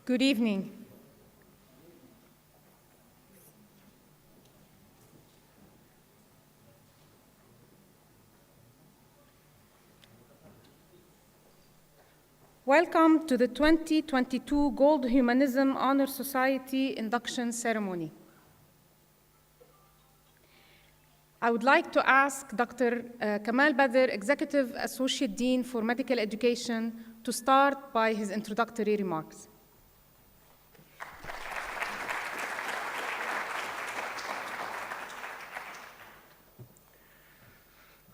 Good evening. Welcome to the 2022 Gold Humanism Honor Society Induction Ceremony. I would like to ask Dr. Kamal Badr, Executive Associate Dean for Medical Education, to start by his introductory remarks.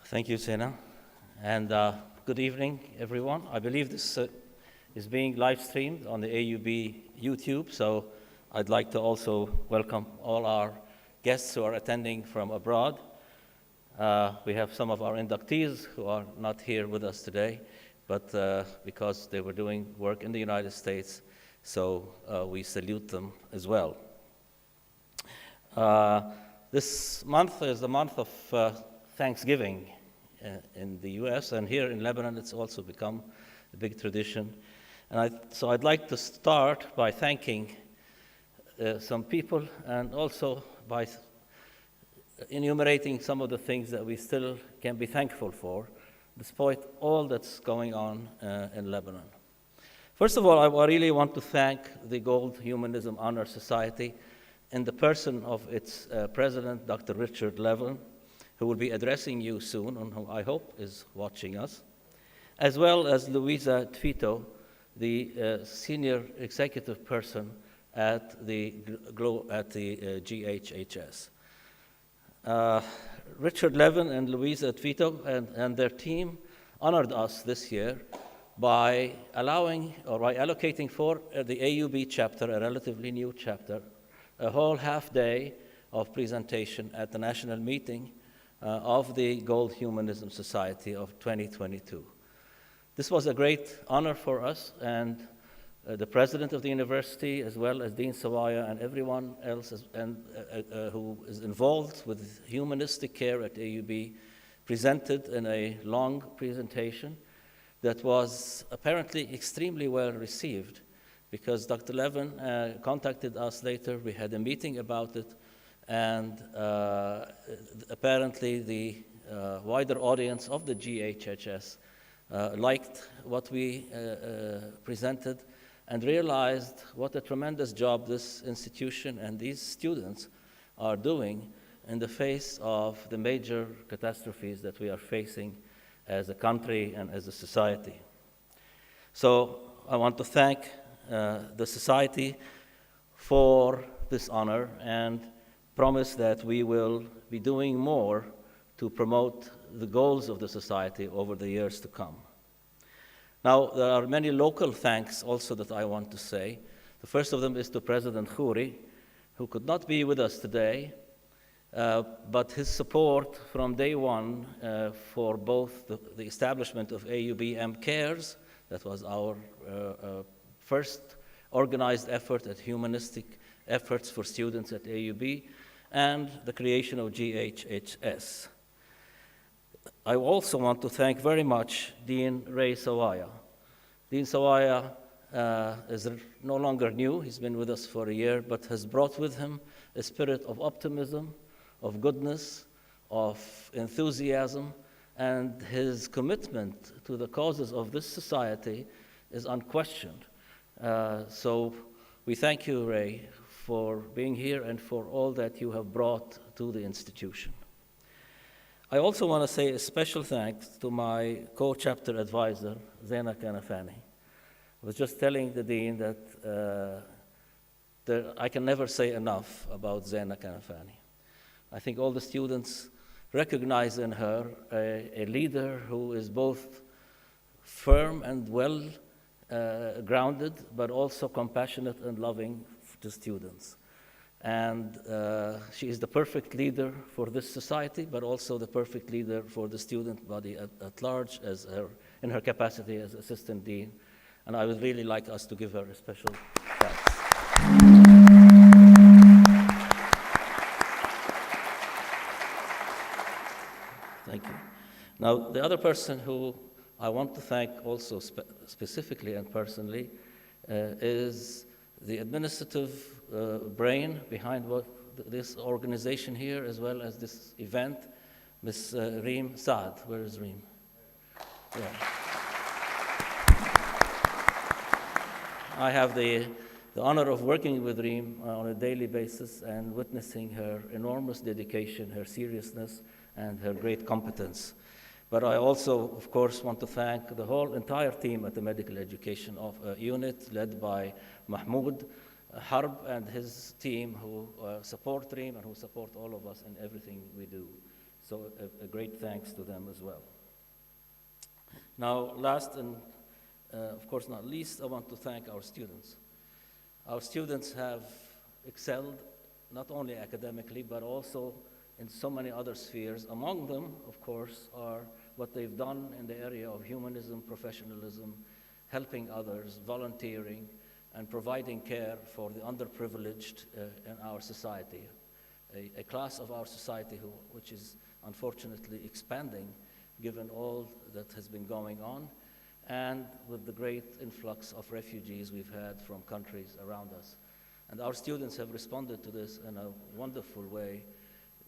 Thank you, Sena, and good evening, everyone. I believe this is being live streamed on the AUB YouTube, so I'd like to also welcome all our guests who are attending from abroad. We have some of our inductees who are not here with us today, but because they were doing work in the United States, so we salute them as well. This month is the month of Thanksgiving in the US, and here in Lebanon it's also become a big tradition. And so I'd like to start by thanking some people, and also by enumerating some of the things that we still can be thankful for, despite all that's going on in Lebanon. First of all, I really want to thank the Gold Humanism Honor Society in the person of its president, Dr. Richard Levin, who will be addressing you soon, and who I hope is watching us, as well as Louisa Tfito, the senior executive person at the GHHS. Richard Levin and Louisa Tfito and their team honored us this year by allocating for the AUB chapter, a relatively new chapter, a whole half day of presentation at the national meeting of the Gold Humanism Society of 2022. This was a great honor for us, and the president of the university, as well as Dean Sawaya and everyone else who is involved with humanistic care at AUB, presented in a long presentation that was apparently extremely well received, because Dr. Levin contacted us later. We had a meeting about it, and apparently the wider audience of the GHHS liked what we presented and realized what a tremendous job this institution and these students are doing in the face of the major catastrophes that we are facing as a country and as a society. So I want to thank the society for this honor, and promise that we will be doing more to promote the goals of the society over the years to come. Now, there are many local thanks also that I want to say. The first of them is to President Khouri, who could not be with us today, but his support from day one for both the establishment of AUBM Cares, that was our first organized effort at humanistic efforts for students at AUB, and the creation of GHHS. I also want to thank very much Dean Ray Sawaya. Dean Sawaya is no longer new. He's been with us for a year, but has brought with him a spirit of optimism, of goodness, of enthusiasm, and his commitment to the causes of this society is unquestioned. So we thank you, Ray, for being here and for all that you have brought to the institution. I also want to say a special thanks to my co-chapter advisor, Zaina Kanafani. I was just telling the dean that I can never say enough about Zaina Kanafani. I think all the students recognize in her a leader who is both firm and well grounded, but also compassionate and loving to students. And she is the perfect leader for this society, but also the perfect leader for the student body at large in her capacity as assistant dean. And I would really like us to give her a special thanks. Thank you. Now, the other person who I want to thank also specifically and personally is the administrative brain behind this organization here, as well as this event, Ms. Reem Saad. Where is Reem? Yeah. I have the honor of working with Reem on a daily basis and witnessing her enormous dedication, her seriousness, and her great competence. But I also, of course, want to thank the whole entire team at the Medical Education Unit, led by Mahmoud Harb and his team, who support Reem and who support all of us in everything we do. So a great thanks to them as well. Now, last and of course not least, I want to thank our students. Our students have excelled not only academically, but also in so many other spheres. Among them, of course, are what they've done in the area of humanism, professionalism, helping others, volunteering, and providing care for the underprivileged in our society. A class of our society which is unfortunately expanding given all that has been going on, and with the great influx of refugees we've had from countries around us. And our students have responded to this in a wonderful way.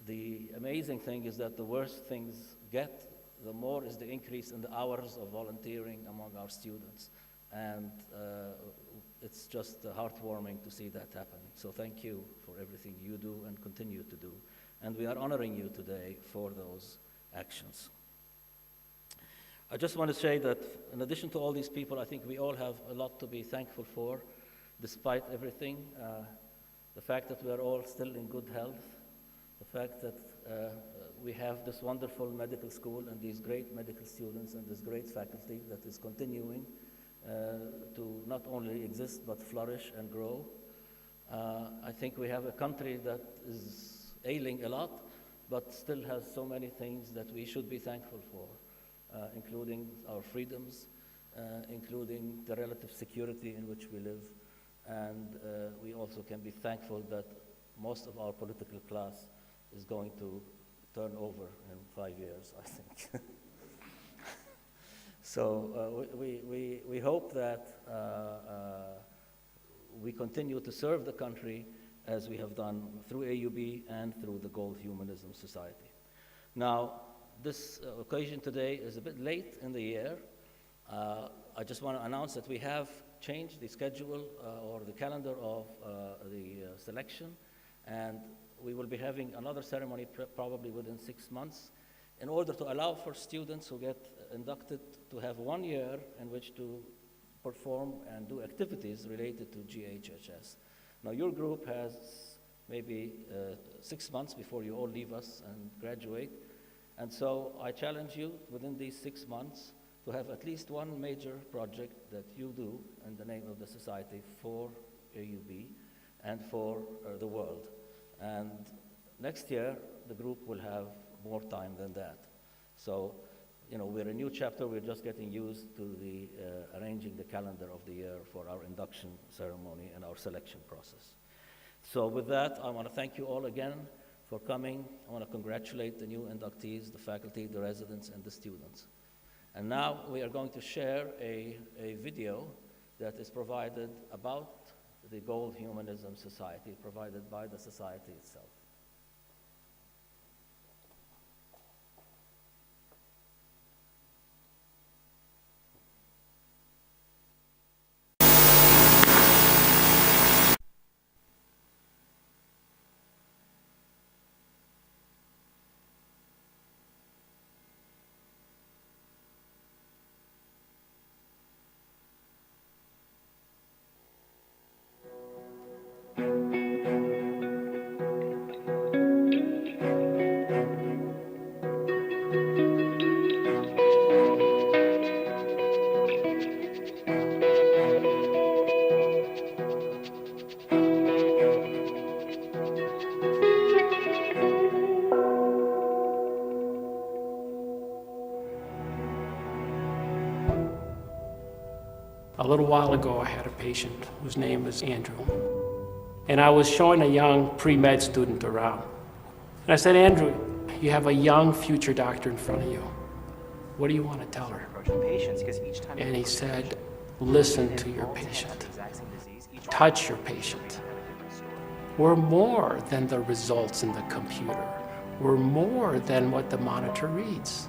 The amazing thing is that the worse things get, the more is the increase in the hours of volunteering among our students. And it's just heartwarming to see that happening. So thank you for everything you do and continue to do. And we are honoring you today for those actions. I just want to say that in addition to all these people, I think we all have a lot to be thankful for, despite everything. The fact that we are all still in good health, the fact that we have this wonderful medical school and these great medical students and this great faculty that is continuing to not only exist but flourish and grow. I think we have a country that is ailing a lot, but still has so many things that we should be thankful for, including our freedoms, including the relative security in which we live, and we also can be thankful that most of our political class is going to turn over in 5 years, I think. So we hope that we continue to serve the country as we have done through AUB and through the Gold Humanism Society. Now, this occasion today is a bit late in the year. I just want to announce that we have changed the schedule or the calendar of the selection, and we will be having another ceremony probably within 6 months in order to allow for students who get inducted to have 1 year in which to perform and do activities related to GHHS. Now, your group has maybe 6 months before you all leave us and graduate. And so I challenge you within these 6 months to have at least one major project that you do in the name of the society for AUB and for the world. And next year, the group will have more time than that. So, you know, we're a new chapter. We're just getting used to the arranging the calendar of the year for our induction ceremony and our selection process. So with that, I want to thank you all again for coming. I want to congratulate the new inductees, the faculty, the residents, and the students. And now we are going to share a video that is provided about the Gold Humanism Society, provided by the society itself. A little while ago, I had a patient whose name was Andrew. And I was showing a young pre-med student around. And I said, Andrew, you have a young future doctor in front of you. What do you want to tell her? And he said, listen to your patient. Touch your patient. We're more than the results in the computer. We're more than what the monitor reads.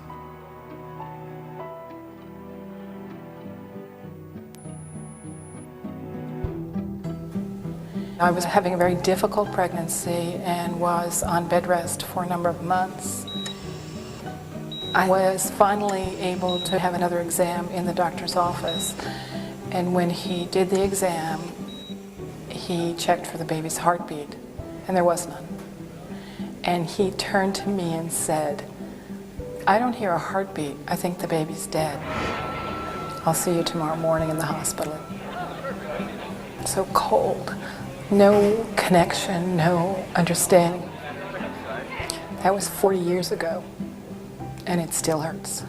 I was having a very difficult pregnancy and was on bed rest for a number of months. I was finally able to have another exam in the doctor's office, and when he did the exam, he checked for the baby's heartbeat, and there was none. And he turned to me and said, I don't hear a heartbeat. I think the baby's dead. I'll see you tomorrow morning in the hospital. So cold. No connection, no understanding. That was 40 years ago, and it still hurts.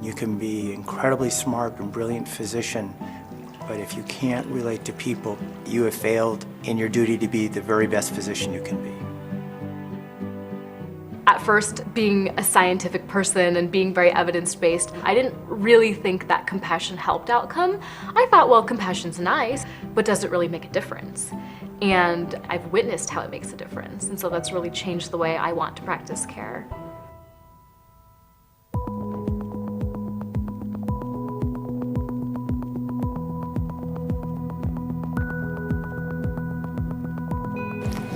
You can be incredibly smart and brilliant physician, but if you can't relate to people, you have failed in your duty to be the very best physician you can be. At first, being a scientific person and being very evidence-based, I didn't really think that compassion helped outcome. I thought, well, compassion's nice, but does it really make a difference? And I've witnessed how it makes a difference, and so that's really changed the way I want to practice care.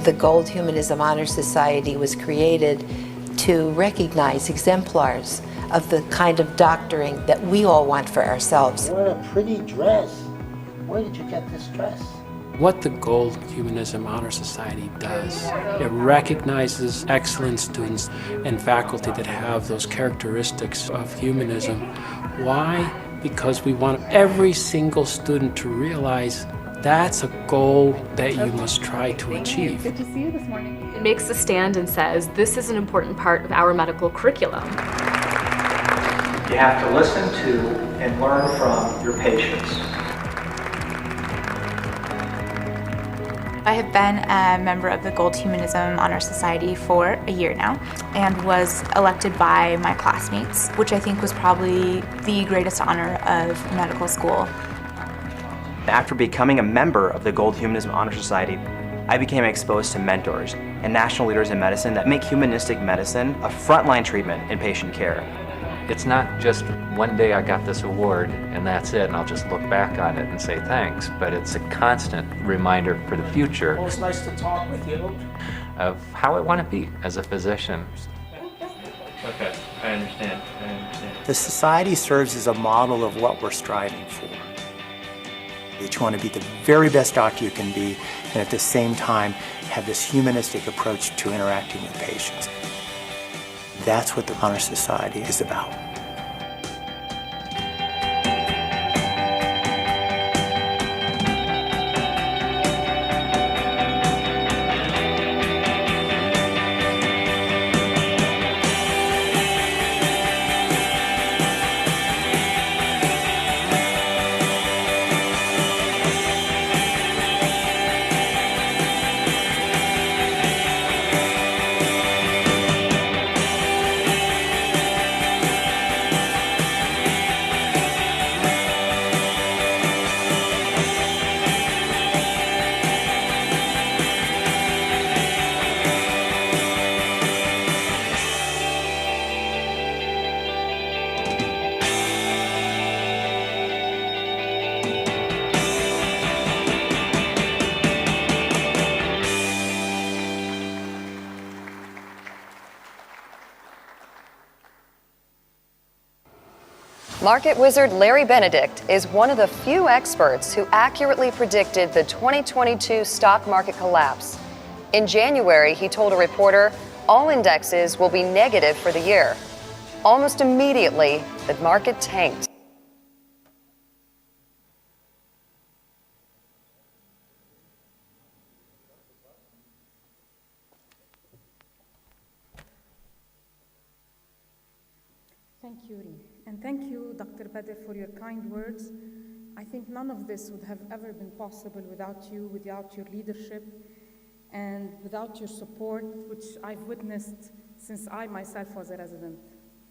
The Gold Humanism Honor Society was created to recognize exemplars of the kind of doctoring that we all want for ourselves. What a pretty dress. Where did you get this dress? What the Gold Humanism Honor Society does, it recognizes excellent students and faculty that have those characteristics of humanism. Why? Because we want every single student to realize that's a goal that you must try to achieve. Good to see you this morning. It makes a stand and says, this is an important part of our medical curriculum. You have to listen to and learn from your patients. I have been a member of the Gold Humanism Honor Society for a year now and was elected by my classmates, which I think was probably the greatest honor of medical school. After becoming a member of the Gold Humanism Honor Society, I became exposed to mentors and national leaders in medicine that make humanistic medicine a frontline treatment in patient care. It's not just one day I got this award and that's it, and I'll just look back on it and say thanks, but it's a constant reminder for the future. Well, it's nice to talk with you. Of how I want to be as a physician. Okay, I understand. The society serves as a model of what we're striving for. That you want to be the very best doctor you can be, and at the same time have this humanistic approach to interacting with patients. That's what the Honor Society is about. Market wizard Larry Benedict is one of the few experts who accurately predicted the 2022 stock market collapse. In January, he told a reporter all indexes will be negative for the year. Almost immediately, the market tanked. Thank you, Ri. And thank you, Dr. Badr, for your kind words. I think none of this would have ever been possible without you, without your leadership, and without your support, which I've witnessed since I myself was a resident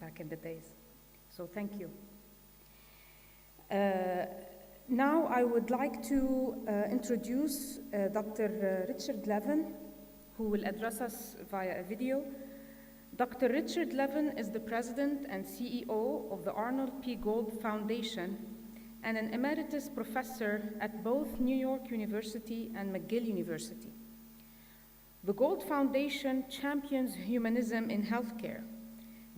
back in the days. So thank you. Now I would like to introduce Dr. Richard Levin, who will address us via a video. Dr. Richard Levin is the president and CEO of the Arnold P. Gold Foundation and an emeritus professor at both New York University and McGill University. The Gold Foundation champions humanism in healthcare,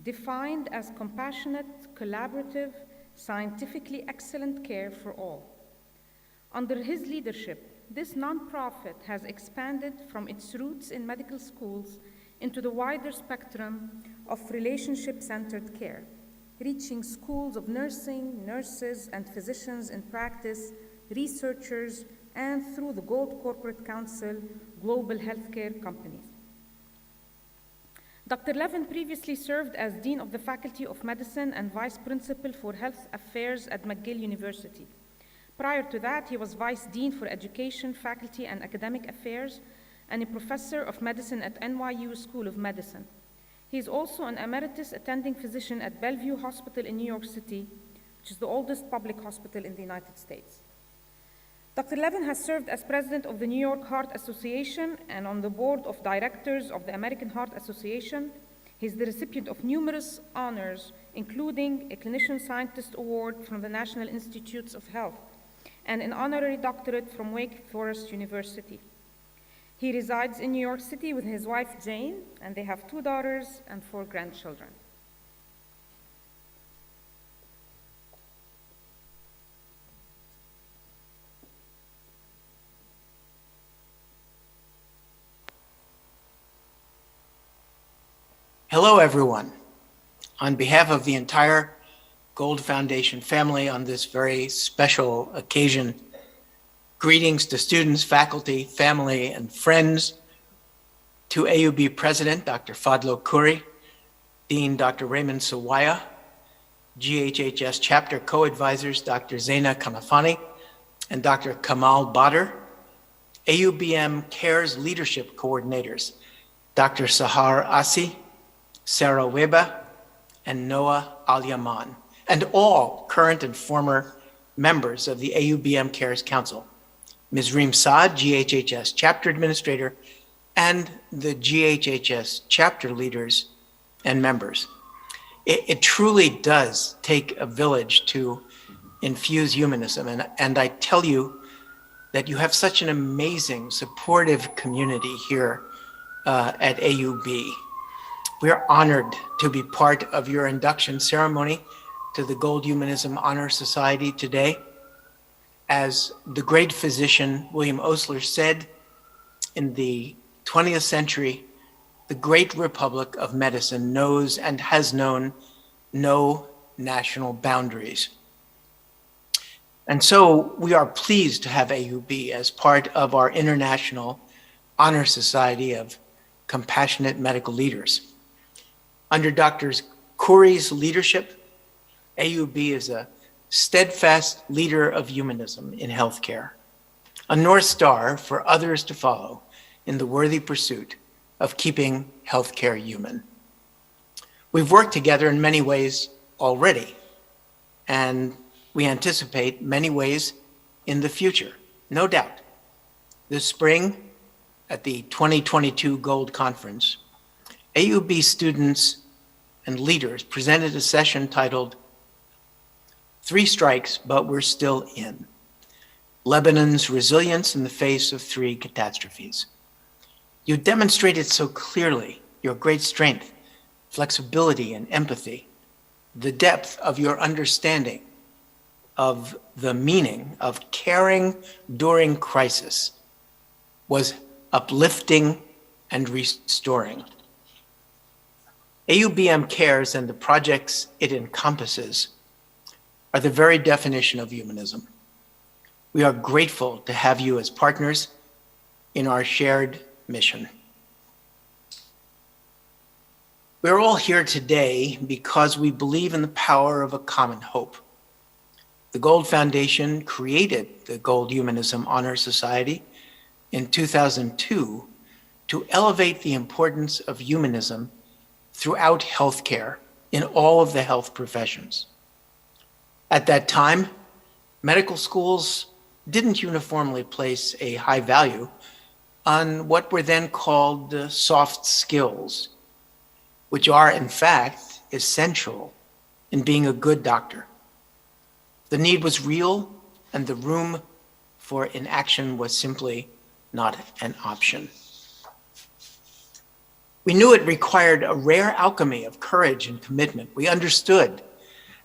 defined as compassionate, collaborative, scientifically excellent care for all. Under his leadership, this nonprofit has expanded from its roots in medical schools into the wider spectrum of relationship-centered care, reaching schools of nursing, nurses, and physicians in practice, researchers, and through the Gold Corporate Council, global healthcare companies. Dr. Levin previously served as Dean of the Faculty of Medicine and Vice Principal for Health Affairs at McGill University. Prior to that, he was Vice Dean for Education, Faculty, and Academic Affairs, and a professor of medicine at NYU School of Medicine. He is also an emeritus attending physician at Bellevue Hospital in New York City, which is the oldest public hospital in the United States. Dr. Levin has served as president of the New York Heart Association and on the board of directors of the American Heart Association. He's the recipient of numerous honors, including a Clinician Scientist Award from the National Institutes of Health and an honorary doctorate from Wake Forest University. He resides in New York City with his wife, Jane, and they have 2 daughters and 4 grandchildren. Hello, everyone. On behalf of the entire Gold Foundation family on this very special occasion, greetings to students, faculty, family, and friends, to AUB President Dr. Fadlo Khoury, Dean Dr. Raymond Sawaya, GHHS Chapter Co-Advisors Dr. Zaina Kanafani and Dr. Kamal Badr, AUBM CARES Leadership Coordinators, Dr. Sahar Asi, Sarah Weber, and Noah Al-Yaman, and all current and former members of the AUBM CARES Council, Ms. Reem Saad, GHHS Chapter Administrator, and the GHHS chapter leaders and members. It truly does take a village to infuse humanism, and I tell you that you have such an amazing, supportive community here at AUB. We are honored to be part of your induction ceremony to the Gold Humanism Honor Society today. As the great physician William Osler said, in the 20th century, the great republic of medicine knows and has known no national boundaries. And so we are pleased to have AUB as part of our International Honor Society of Compassionate Medical Leaders. Under Dr. Khoury's leadership, AUB is a steadfast leader of humanism in healthcare, a North Star for others to follow in the worthy pursuit of keeping healthcare human. We've worked together in many ways already, and we anticipate many ways in the future, no doubt. This spring, at the 2022 Gold Conference, AUB students and leaders presented a session titled 3 Strikes, But We're Still In: Lebanon's Resilience in the Face of 3 Catastrophes. You demonstrated so clearly your great strength, flexibility, and empathy the depth of your understanding of the meaning of caring during crisis was uplifting and restoring. AUBM Cares and the projects it encompasses are the very definition of humanism. We are grateful to have you as partners in our shared mission. We're all here today because we believe in the power of a common hope. The Gold Foundation created the Gold Humanism Honor Society in 2002 to elevate the importance of humanism throughout healthcare in all of the health professions. At that time, medical schools didn't uniformly place a high value on what were then called soft skills, which are in fact essential in being a good doctor. The need was real, and the room for inaction was simply not an option. We knew it required a rare alchemy of courage and commitment. We understood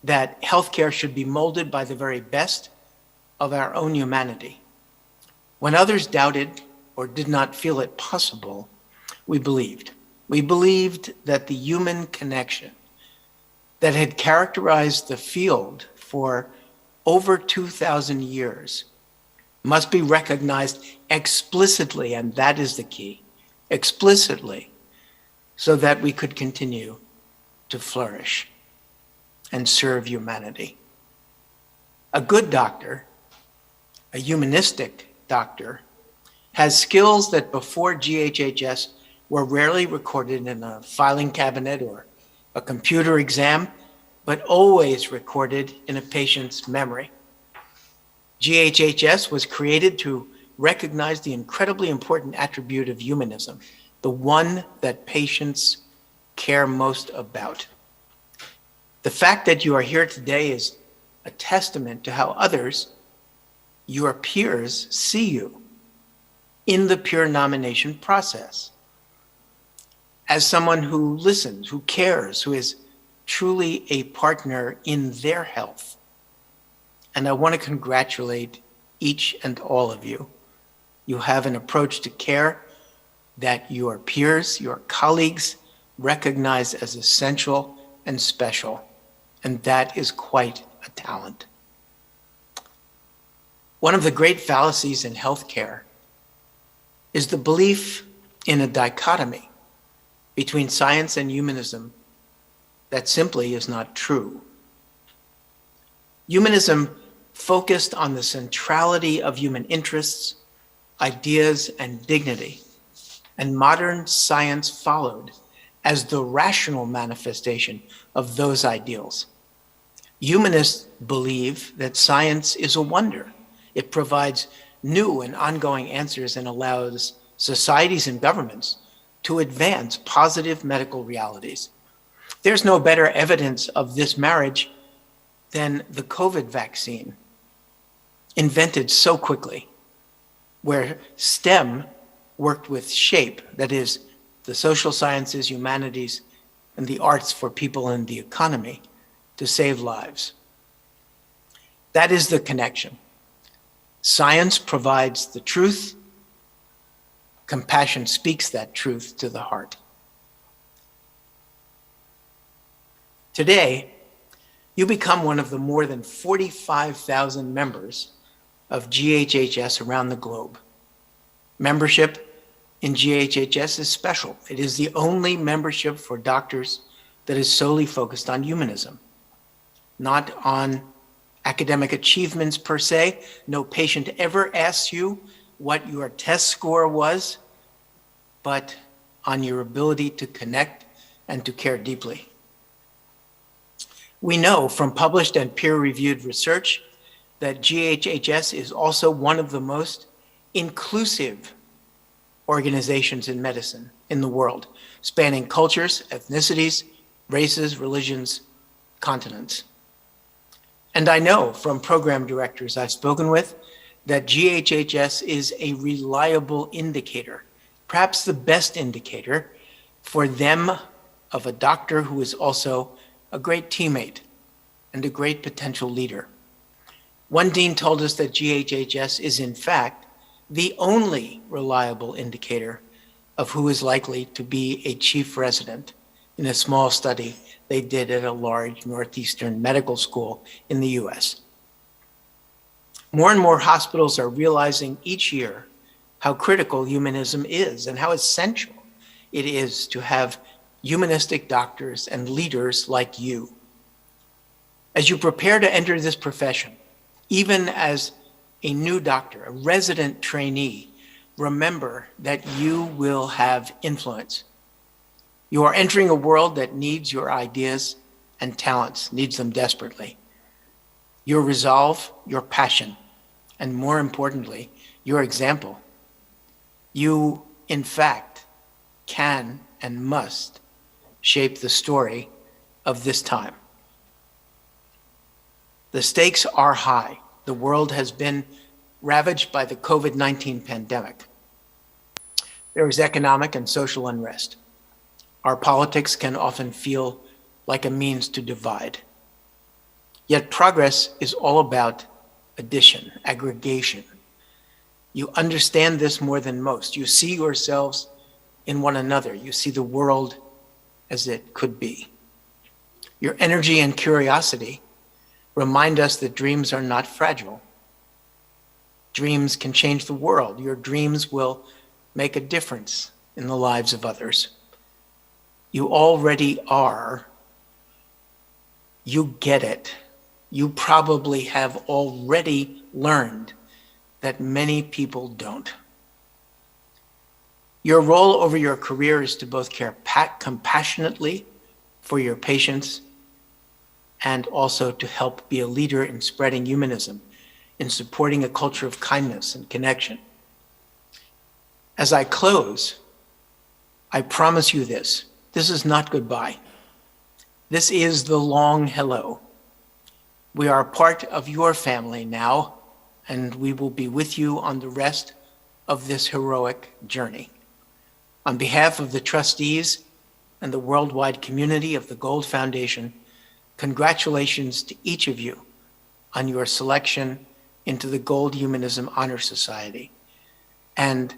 that healthcare should be molded by the very best of our own humanity. When others doubted or did not feel it possible, we believed. We believed that the human connection that had characterized the field for over 2,000 years must be recognized explicitly, and that is the key, explicitly, so that we could continue to flourish and serve humanity. A good doctor, a humanistic doctor, has skills that before GHHS were rarely recorded in a filing cabinet or a computer exam, but always recorded in a patient's memory. GHHS was created to recognize the incredibly important attribute of humanism, the one that patients care most about. The fact that you are here today is a testament to how others, your peers, see you in the peer nomination process. As someone who listens, who cares, who is truly a partner in their health. And I want to congratulate each and all of you. You have an approach to care that your peers, your colleagues recognize as essential and special. And that is quite a talent. One of the great fallacies in healthcare is the belief in a dichotomy between science and humanism that simply is not true. Humanism focused on the centrality of human interests, ideas, and dignity, and modern science followed as the rational manifestation of those ideals. Humanists believe that science is a wonder. It provides new and ongoing answers and allows societies and governments to advance positive medical realities. There's no better evidence of this marriage than the COVID vaccine, invented so quickly, where STEM worked with SHAPE, that is, the social sciences, humanities, and the arts for people in the economy, to save lives. That is the connection. Science provides the truth. Compassion speaks that truth to the heart. Today, you become one of the more than 45,000 members of GHHS around the globe. Membership in GHHS is special. It is the only membership for doctors that is solely focused on humanism, not on academic achievements per se. No patient ever asks you what your test score was, but on your ability to connect and to care deeply. We know from published and peer-reviewed research that GHHS is also one of the most inclusive organizations in medicine in the world, spanning cultures, ethnicities, races, religions, continents. And I know from program directors I've spoken with that GHHS is a reliable indicator, perhaps the best indicator for them of a doctor who is also a great teammate, and a great potential leader. One dean told us that GHHS is, in fact, the only reliable indicator of who is likely to be a chief resident in a small study they did at a large Northeastern medical school in the US. More and more hospitals are realizing each year how critical humanism is and how essential it is to have humanistic doctors and leaders like you. As you prepare to enter this profession, even as a new doctor, a resident trainee, remember that you will have influence. You are entering a world that needs your ideas and talents, needs them desperately. Your resolve, your passion, and more importantly, your example. You, in fact, can and must shape the story of this time. The stakes are high. The world has been ravaged by the COVID-19 pandemic. There is economic and social unrest. Our politics can often feel like a means to divide. Yet progress is all about addition, aggregation. You understand this more than most. You see yourselves in one another. You see the world as it could be. Your energy and curiosity remind us that dreams are not fragile. Dreams can change the world. Your dreams will make a difference in the lives of others. You already are. You get it. You probably have already learned that many people don't. Your role over your career is to both care compassionately for your patients and also to help be a leader in spreading humanism, in supporting a culture of kindness and connection. As I close, I promise you this. This is not goodbye. This is the long hello. We are a part of your family now, and we will be with you on the rest of this heroic journey. On behalf of the trustees and the worldwide community of the Gold Foundation, congratulations to each of you on your selection into the Gold Humanism Honor Society, and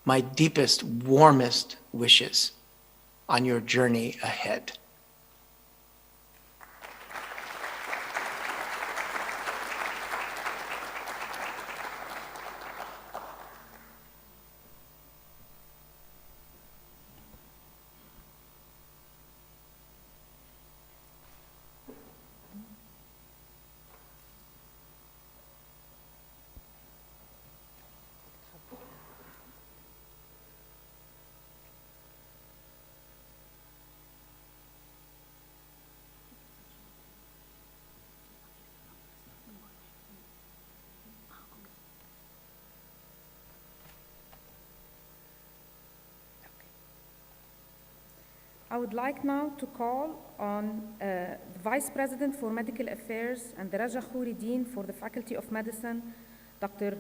my deepest, warmest wishes on your journey ahead. I would like now to call on the Vice President for Medical Affairs and the Raja Khouri Dean for the Faculty of Medicine, Dr.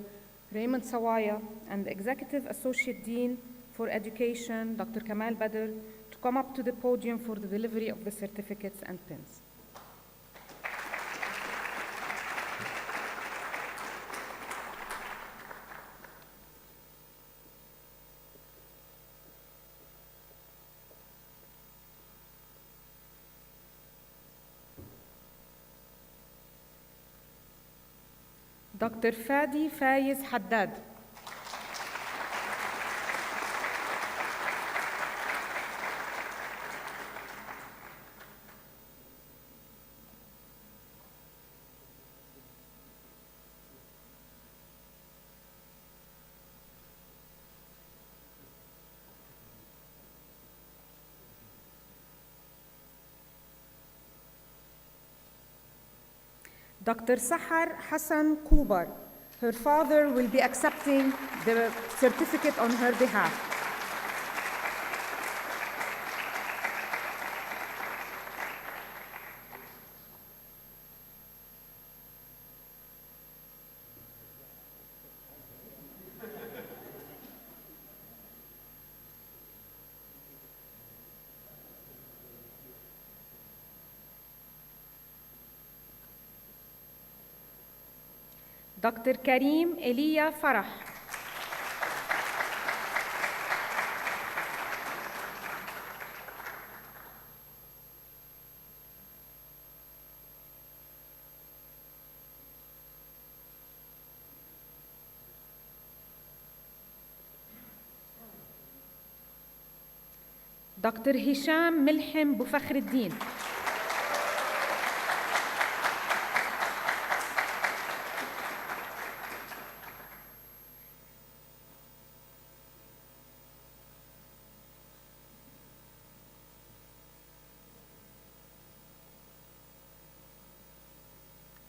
Raymond Sawaya, and the Executive Associate Dean for Education, Dr. Kamal Badr, to come up to the podium for the delivery of the certificates and pins. Dr. Fadi Faiz Haddad. Dr. Sahar Hassan Kubar. Her father will be accepting the certificate on her behalf. Dr. Karim Elia Farah. Dr. Hisham Milham Bufakhr الدين.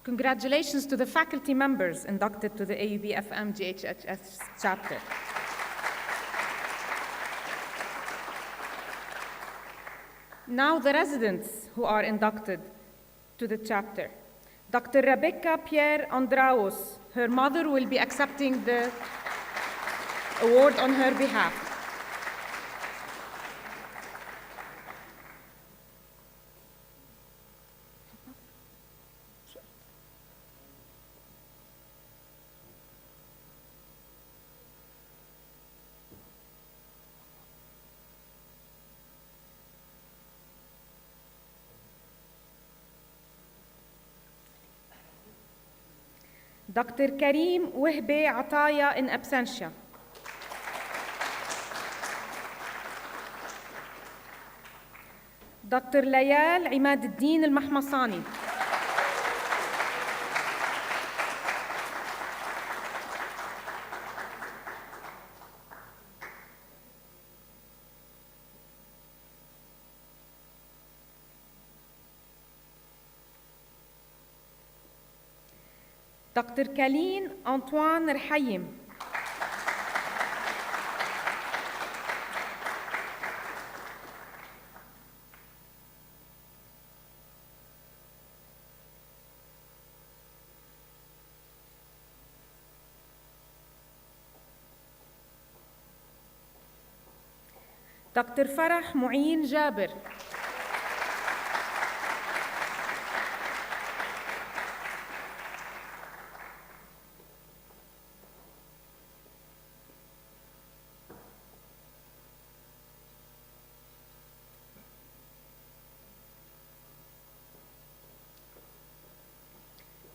Congratulations to the faculty members inducted to the AUBFM GHHS chapter. Now the residents who are inducted to the chapter. Dr. Rebecca Pierre Andraos, her mother will be accepting the award on her behalf. Dr. Karim Wehbe Ataya in absentia. Dr. Layal Imad الدين المحمصاني. Dr. Kalin Antoine Rhayim. Dr. Farah Mu'in Jaber.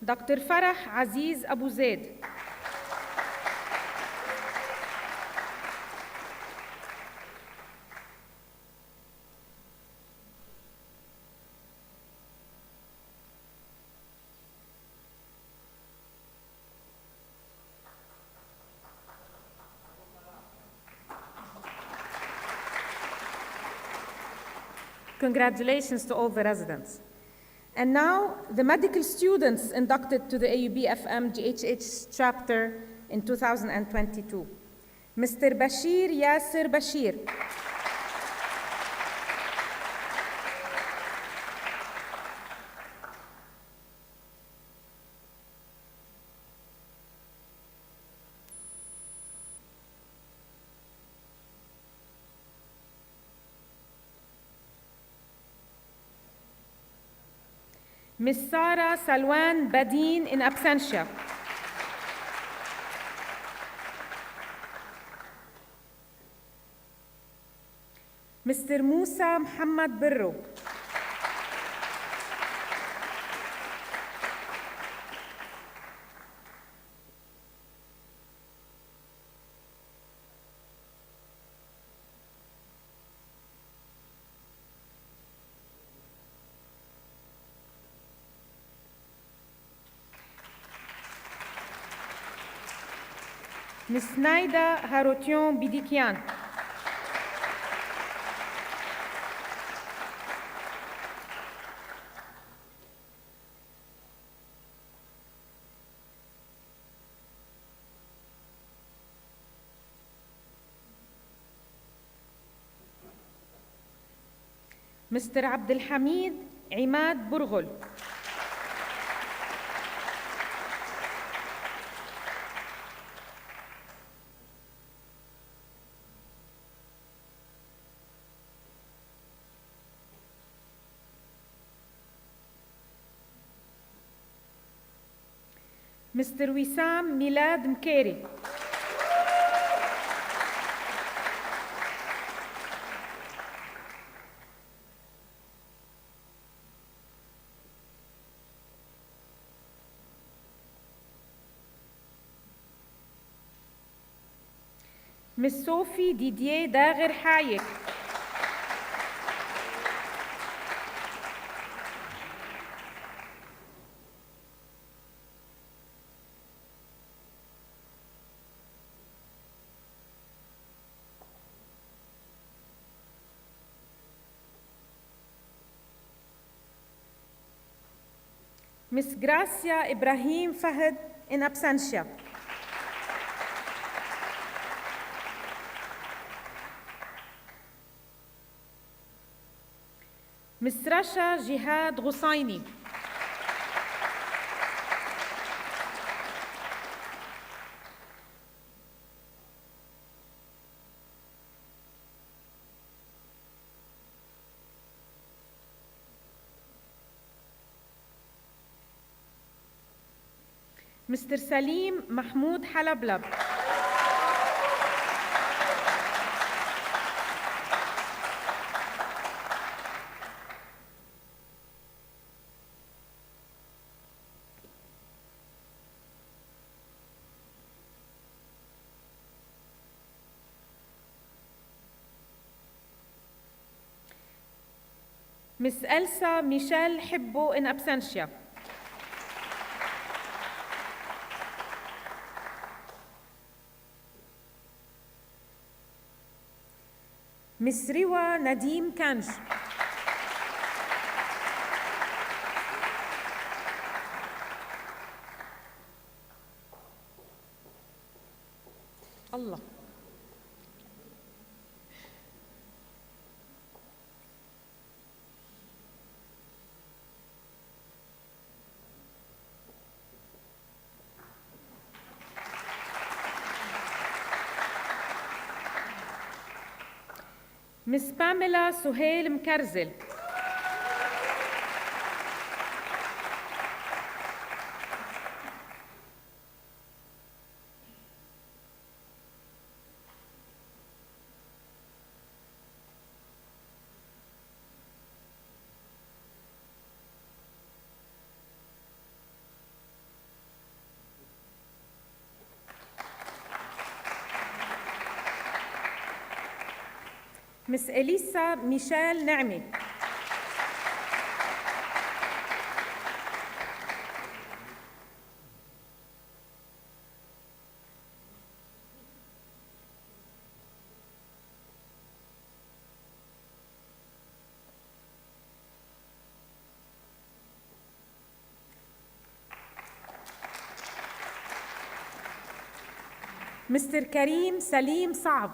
Dr. Farah Aziz Abu Zaid. Congratulations to all the residents. And now, the medical students inducted to the AUBFM GHH chapter in 2022. Mr. Bashir Yasser Bashir. Ms. Sara Salwan Badin in absentia. Mr. Musa Muhammad Birro. Ms. Naida Harotion Bidikian. Mr. Abdul Hamid Imad Burghul. Mr. Wissam Milad Mkeri. Miss Sophie Didier Dager Hayek. Miss Gracia Ibrahim Fahad in absentia. Miss Rasha Jihad Ghussaini. Mr. Salim Mahmoud Halablab. Miss Elsa Michelle Hibbo in absentia. Miss Riwa Nadim Kanj. Allah. Miss Pamela Suhail Mkarzel. Miss Elisa Michelle Naimi. Mr. Karim Salim Saab.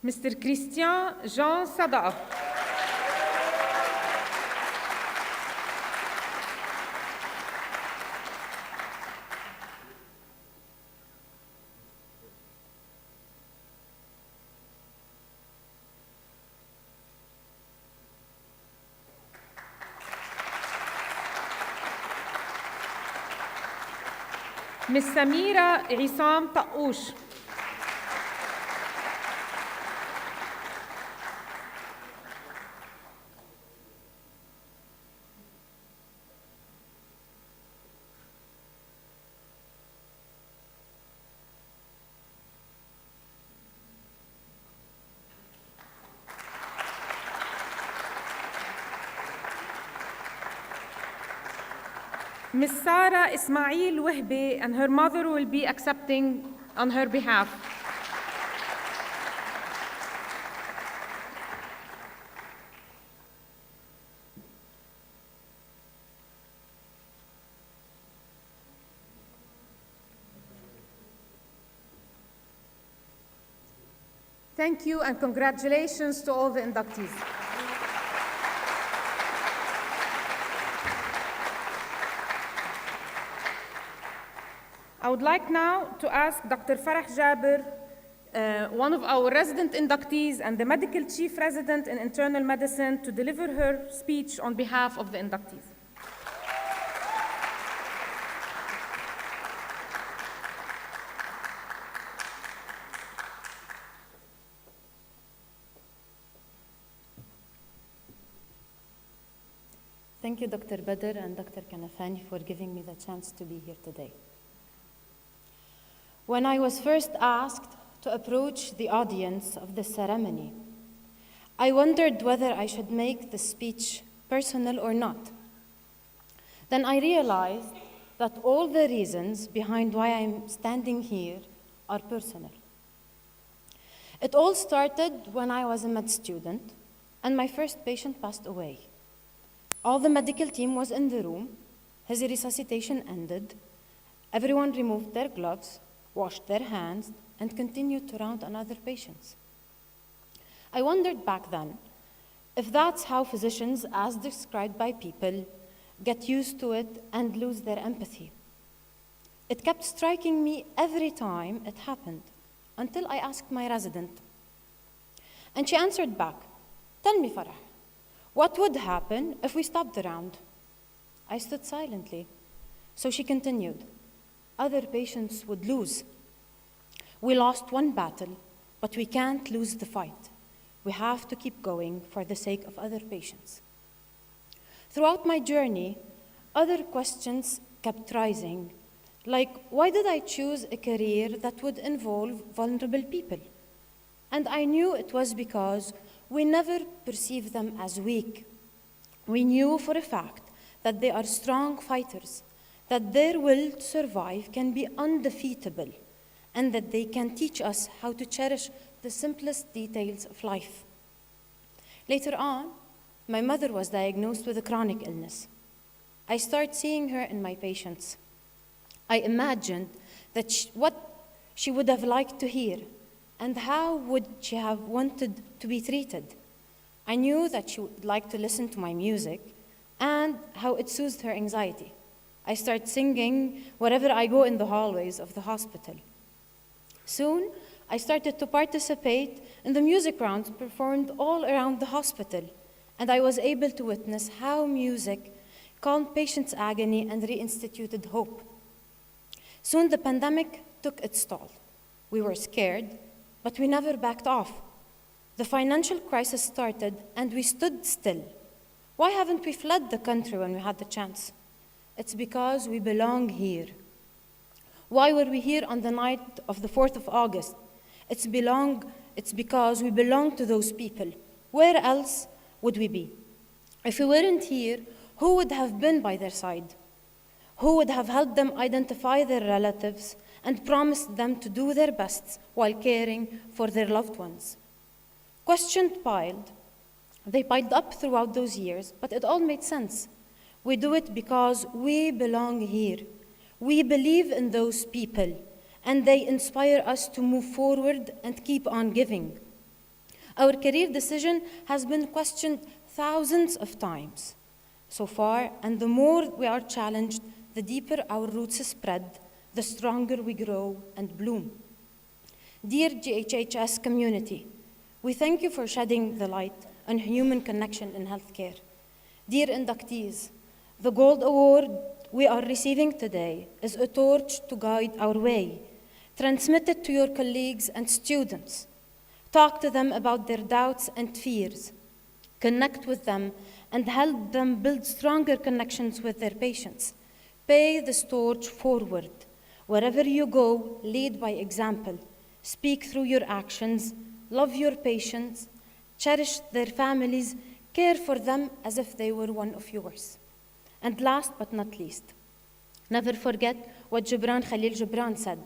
Mr. Christian Jean Sada. Miss Samira Isam Taoush. Miss Sarah Ismail Wahbi and her mother will be accepting on her behalf. Thank you and congratulations to all the inductees. I would like now to ask Dr. Farah Jaber, one of our resident inductees and the medical chief resident in internal medicine, to deliver her speech on behalf of the inductees. Thank you, Dr. Badr and Dr. Kanafani, for giving me the chance to be here today. When I was first asked to approach the audience of the ceremony, I wondered whether I should make the speech personal or not. Then I realized that all the reasons behind why I'm standing here are personal. It all started when I was a med student and my first patient passed away. All the medical team was in the room. His resuscitation ended. Everyone removed their gloves, washed their hands, and continued to round on other patients. I wondered back then if that's how physicians, as described by people, get used to it and lose their empathy. It kept striking me every time it happened, until I asked my resident. And she answered back, "Tell me, Farah, what would happen if we stopped the round?" I stood silently. So she continued, "Other patients would lose. We lost one battle, but we can't lose the fight. We have to keep going for the sake of other patients." Throughout my journey, other questions kept rising, like, why did I choose a career that would involve vulnerable people? And I knew it was because we never perceived them as weak. We knew for a fact that they are strong fighters, that their will to survive can be undefeatable, and that they can teach us how to cherish the simplest details of life. Later on, my mother was diagnosed with a chronic illness. I started seeing her in my patients. I imagined that what she would have liked to hear, and how would she have wanted to be treated. I knew that she would like to listen to my music and how it soothed her anxiety. I started singing wherever I go in the hallways of the hospital. Soon, I started to participate in the music rounds performed all around the hospital, and I was able to witness how music calmed patients' agony and reinstituted hope. Soon the pandemic took its toll. We were scared, but we never backed off. The financial crisis started, and we stood still. Why haven't we fled the country when we had the chance? It's because we belong here. Why were we here on the night of the 4th of August? It's because we belong to those people. Where else would we be? If we weren't here, who would have been by their side? Who would have helped them identify their relatives and promised them to do their best while caring for their loved ones? Questions piled. They piled up throughout those years, but it all made sense. We do it because we belong here. We believe in those people, and they inspire us to move forward and keep on giving. Our career decision has been questioned thousands of times so far, and the more we are challenged, the deeper our roots spread, the stronger we grow and bloom. Dear GHHS community, we thank you for shedding the light on human connection in healthcare. Dear inductees, the Gold Award we are receiving today is a torch to guide our way. Transmit it to your colleagues and students. Talk to them about their doubts and fears. Connect with them and help them build stronger connections with their patients. Pay this torch forward. Wherever you go, lead by example. Speak through your actions. Love your patients. Cherish their families. Care for them as if they were one of yours. And last but not least, never forget what Khalil Gibran said.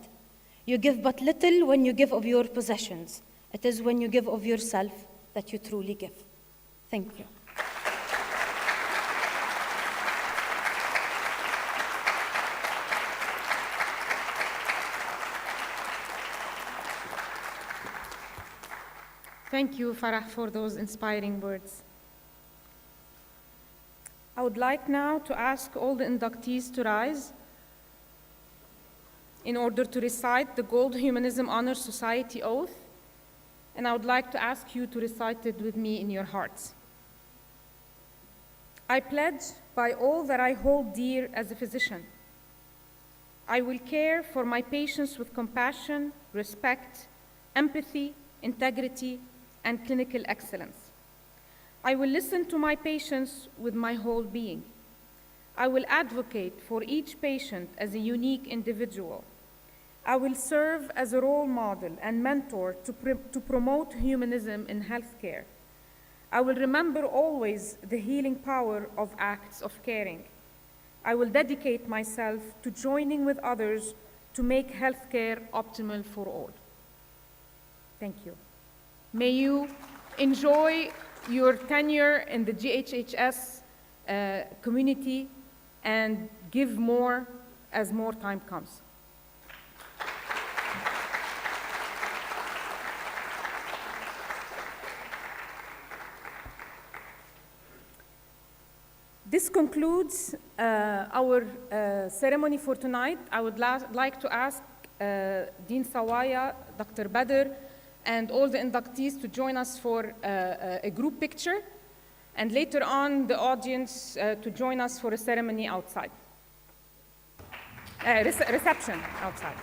You give but little when you give of your possessions. It is when you give of yourself that you truly give. Thank you. Thank you, Farah, for those inspiring words. I would like now to ask all the inductees to rise. in order to recite the Gold Humanism Honor Society oath, and I would like to ask you to recite it with me in your hearts. I pledge by all that I hold dear as a physician, I will care for my patients with compassion, respect, empathy, integrity, and clinical excellence. I will listen to my patients with my whole being. I will advocate for each patient as a unique individual. I will serve as a role model and mentor to promote humanism in healthcare. I will remember always the healing power of acts of caring. I will dedicate myself to joining with others to make healthcare optimal for all. Thank you. May you enjoy your tenure in the GHHS community and give more as more time comes. This concludes our ceremony for tonight. I would like to ask Dean Sawaya, Dr. Badr, and all the inductees to join us for a group picture, and later on the audience to join us for a ceremony outside. Reception outside.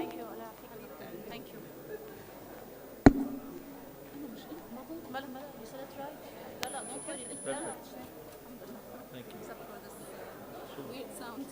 Thank you. Thank you. You said it right. Don't worry. Thank you. Except for this weird sound.